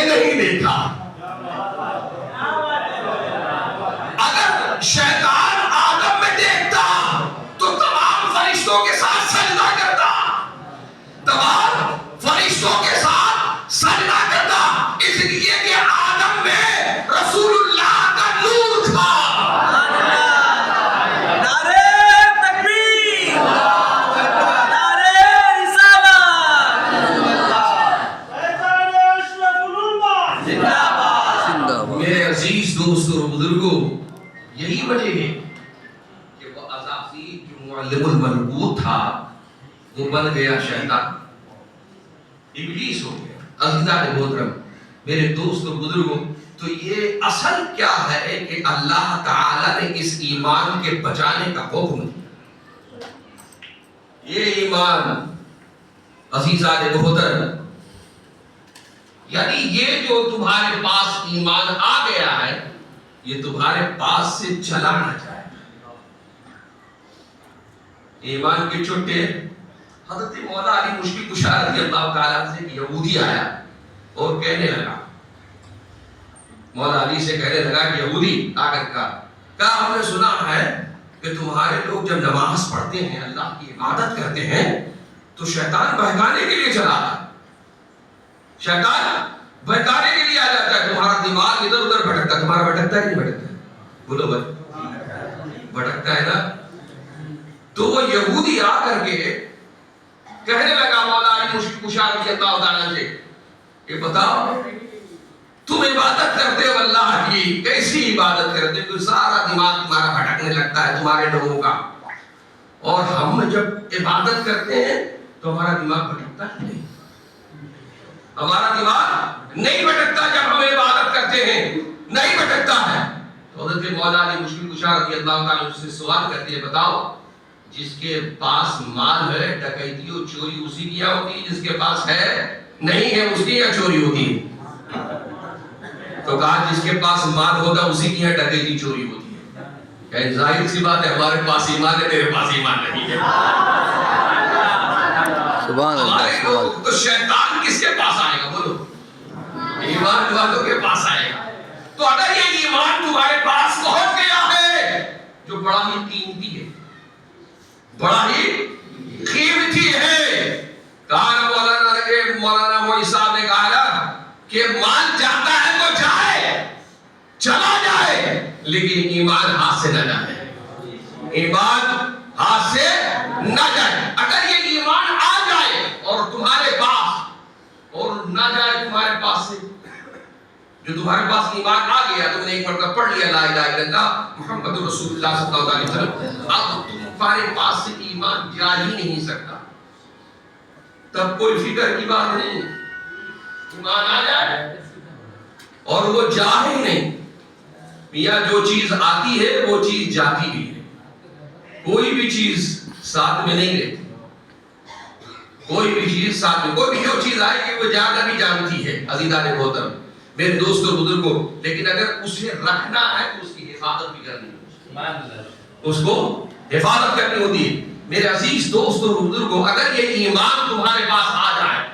نے نہیں دیکھا. اگر شیطان آدم میں دیکھتا تو تمام فرشتوں کے ساتھ سجدہ کرتا, تمام فرشتوں کے ساتھ سجدہ کرتا, اس لیے کہ آدم میں رسول اللہ کا نور تھا. میرے عزیز دوستوں اور بزرگوں, یہی وجہ ہے کہ وہ عزازیل جو معلم الملکوت تھا وہ بن گیا شیطان, ابلیس ہو گیا. عزیزان محترم, میرے دوست اور بزرگوں, تو یہ اصل کیا ہے کہ اللہ تعالی نے اس ایمان کے بچانے کا حکم دیا. یہ ایمان عزیزان محترم, یعنی یہ جو تمہارے پاس ایمان آ گیا ہے یہ تمہارے پاس سے چلا نہ جائے. ایمان کے چھوٹے حضرت مولا علی مشکل کشا رضی اللہ تعالیٰ سے ایک یہودی آیا اور کہنے لگا, مولا علی سے کہنے لگا کہ یہودی آ کر کہا ہم نے سنا ہے کہ تمہارے لوگ جب نماز پڑھتے ہیں, اللہ کی عبادت کرتے ہیں, تو شیطان بہکانے کے لیے چلا آتا ہے, شیطان بہکانے کے لیے آ جاتا ہے, تمہارا دماغ ادھر ادھر بھٹکتا ہے. تمہارا بھٹکتا ہے کہ نہیں بھٹکتا ہے؟ بولو بھائی, بھٹکتا ہے نا. تو وہ یہودی آ کر کے کہنے لگا مولا علی مشکل کشا رضی اللہ تعالیٰ سے کہ بتاؤ تم عبادت کرتے ہو اللہ کی, کیسی عبادت کرتے ہو؟ سارا دماغ تمہارا بھٹکنے لگتا ہے تمہارے لوگوں کا, اور ہم جب عبادت کرتے ہیں تو ہمارا دماغ بھٹکتا ہے نہیں, ہمارا دماغ نہیں بھٹکتا جب ہم عبادت کرتے ہیں, نہیں بھٹکتا ہے. تو حضرت مولا علی مشکل کشا رضی اللہ تعالیٰ سے سوال کرتے ہیں, بتاؤ جس کے پاس مال ہے ڈکیتی اور چوری اسی کی ہوتی ہے, جس کے پاس ہے نہیں ہے اس کی یا چوری ہوتی ہے؟ تو کہا جس کے پاس مال ہوتا اسی کی ہے ڈکیتی چوری ہوتی ہے. کہ ظاہر سی بات ہے ہمارے پاس ایمان ہے, تیرے پاس ایمان نہیں ہے. سبحان اللہ. تو شیطان کس کے پاس آئے گا؟ بولو, ایمان والوں کے پاس آئے گا. تو اگر یہ ایمان تمہارے پاس پہنچ گیا ہے جو بڑا ہی قیمتی ہے, بڑا ہی قیمتی ہے. کہا مولانا موئی صاحب نے کہا کہ مال جاتا ہے تو جائے, چلا جائے, لیکن ایمان ہاتھ سے نہ جائے, ایمان ہاتھ سے نہ جائے. اگر یہ ایمان آ جائے اور تمہارے پاس, اور نہ جائے تمہارے پاس سے, جو تمہارے پاس ایمان آ گیا, تم نے ایک مرتبہ پڑھ لیا لا الہ الا اللہ محمد رسول اللہ صلی اللہ علیہ وسلم, اب تمہارے پاس سے ایمان جا ہی نہیں سکتا, تب کوئی فکر کی بات نہیں. ایمان آ جائے اور وہ جا ہی نہیں, میاں جو چیز آتی ہے وہ چیز جاتی بھی ہے, کوئی بھی چیز ساتھ میں نہیں رہتی, کوئی بھی چیز ساتھ میں, کوئی بھی جو چیز آئے گی وہ جانا بھی جانتی ہے. عزیزان محترم, میرے دوست اور بزرگوں, لیکن اگر اسے رکھنا ہے تو اس کی حفاظت بھی کرنی ہے, اس کو حفاظت کرنی ہوتی ہے. میرے عزیز دوست اور بزرگوں, اگر یہ ایمان تمہارے پاس آ جائے,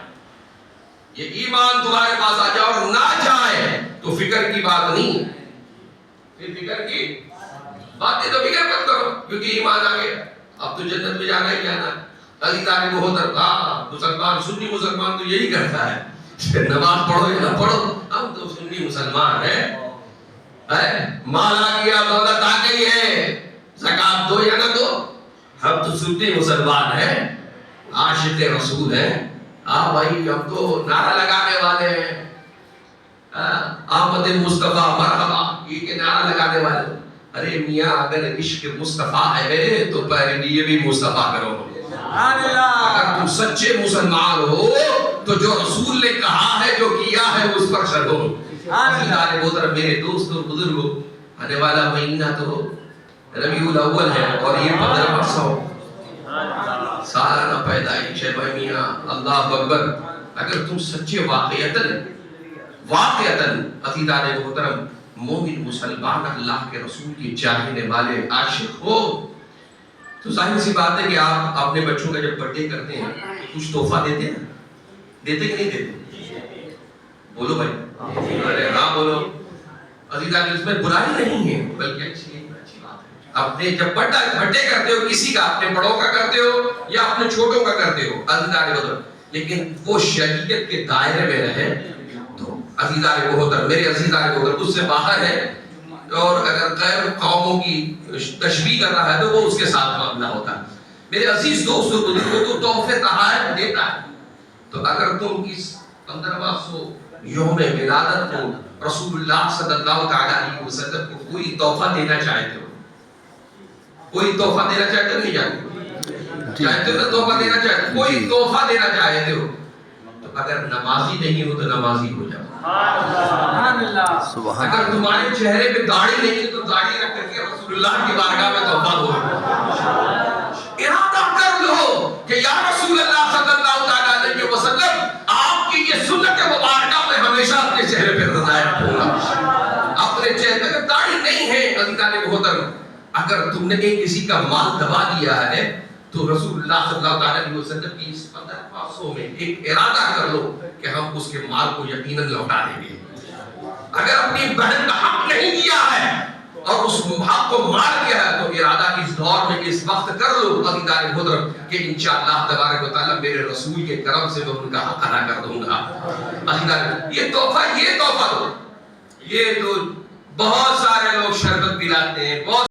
یہ ایمان تمہارے پاس آ جائے اور نہ جائے تو فکر کی بات نہیں. پھر فکر کی باتیں تو فکر مت کرو, کیونکہ ایمان آ گیا, اب تو جنت میں جانا ہی جانا ہے. عزیزان محترم, مسلمان سنی مسلمان تو یہی کرتا ہے, نماز پڑھو یا نہ پڑھو, ہم تو سنی مسلمان ہیں, مال آ گیا, دولت آ گئی ہے, زکات دو یا نہ دو, ہم تو سنی مسلمان ہیں, عاشق رسول ہیں. ہاں بھائی, ہم تو نعرہ لگانے والے ہیں, آمد مصطفیٰ مرحبا یہ کہ نعرہ لگانے والے. ارے میاں, اگر عشق مصطفیٰ ہے میرے تو پہلے یہ بھی مصطفیٰ کرو. اگر تم سچے مسلمان ہو تو جو رسول نے کہا ہے, جو کیا ہے, اس پر چلو. عزیزان محترم, میرے دوست اور بزرگوں, آنے والا مہینہ تو ربیع الاول ہے اور یہ 1500 سالانہ پیدائش ہے. بھائی میاں, اللہ اکبر, اگر تم سچے واقعتاً عزیزان محترم مومن مسلمان اللہ کے رسول کی چاہنے والے عاشق ہو تو ظاہر سی بات ہے کہ آپ اپنے بچوں کا جب برتھڈے کرتے ہیں کچھ تحفہ دیتے ہیں, دیتے کہ نہیں دیتے؟ بولو بھائی، ارے ہاں بولو۔ عزیزان اس میں برائی نہیں ہے بلکہ اچھی بات ہے۔ اپنے جب بڑے کرتے ہو کسی کا، اپنے بڑوں کا کرتے ہو یا اپنے چھوٹوں کا کرتے ہو عزیزان محترم، لیکن وہ شریعت کے دائرے میں رہے تو عزیزان محترم، میرے عزیزان محترم اس سے باہر ہے اور اگر غیر قوموں کی تشبیہ کر رہا ہے تو وہ اس کے ساتھ معاملہ ہوتا ہے۔ میرے عزیز دوستوں، تو تحفے تحائف دیتا ہے، تو اگر تم اس 1500 یوم ولادت کو رسول اللہ صلی اللہ علیہ وسلم کو کوئی تحفہ دینا چاہتے ہو، کوئی تحفہ دینا چاہتے ہو نہیں چاہتے ہو نا، تحفہ دینا چاہتے ہو، کوئی تحفہ دینا چاہتے ہو تو اگر نمازی نہیں ہو تو نمازی ہو جاؤ۔ اگر تمہارے چہرے پہ داڑھی نہیں ہے تو داڑھی رکھ کر کے رسول اللہ کی بارگاہ میں توبہ دو، ارادہ کر لو کہ یا رسول اللہ صلی اللہ علیہ وسلم آپ کی یہ سنت مبارکہ میں ہمیشہ اپنے چہرے پہ رضا رکھوں گا۔ اپنے چہرے پہ داڑھی نہیں ہے عزیزان محترم، اگر تم نے کسی کا مال دبا دیا ہے تو رسول اللہ صلی اللہ علیہ وسلم کی اس 1500 میں ایک ارادہ کر لو کہ ہم اس کے مال کو یقیناً لوٹا دیں گے۔ اگر اپنی بہن کا حق نہیں دیا ہے اور اس حق کو مار دیا ہے تو ارادہ اس دور میں اس وقت کر لو عزیزان محترم کہ انشاءاللہ تبارک و تعالی میرے رسول کے کرم سے میں ان کا حق ادا کر دوں گا۔ عزیزان یہ تحفہ دو، یہ تو بہت سارے لوگ شربت پلاتے ہیں، بہت